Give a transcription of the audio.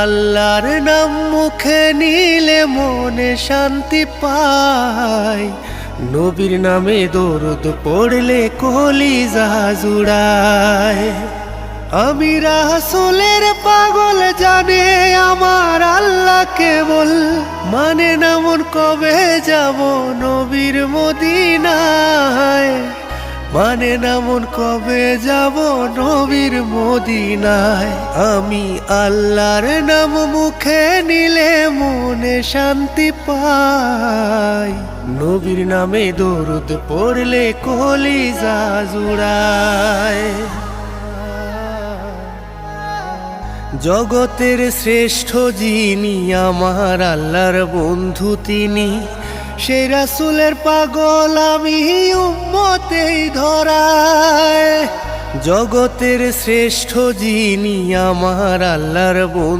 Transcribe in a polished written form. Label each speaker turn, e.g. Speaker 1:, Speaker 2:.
Speaker 1: আল্লাহর নাম মুখে নিলে মনে শান্তি পায়, নবীর নামে দরুদ পড়লে কলিজা জুড়ায়। আমি রাসূলের পাগল, জানে আমার আল্লাহ কেবল, মানে না মন কবে যাব নবীর মদিনায়, মানে না মন কবে যাব নবীর মদিনায়। আমি আল্লাহর নাম মুখে নিলে মনে শান্তি পাই, নবীর নামে দরুদ পড়লে কলিজা জুড়ায়। জগতের শ্রেষ্ঠ যিনি আমার আল্লাহর বন্ধু তিনি, সেই রাসূলের পাগল আমি উম্মতেই ধরায়। জগতের শ্রেষ্ঠ যিনি আমার আল্লাহর বন্ধু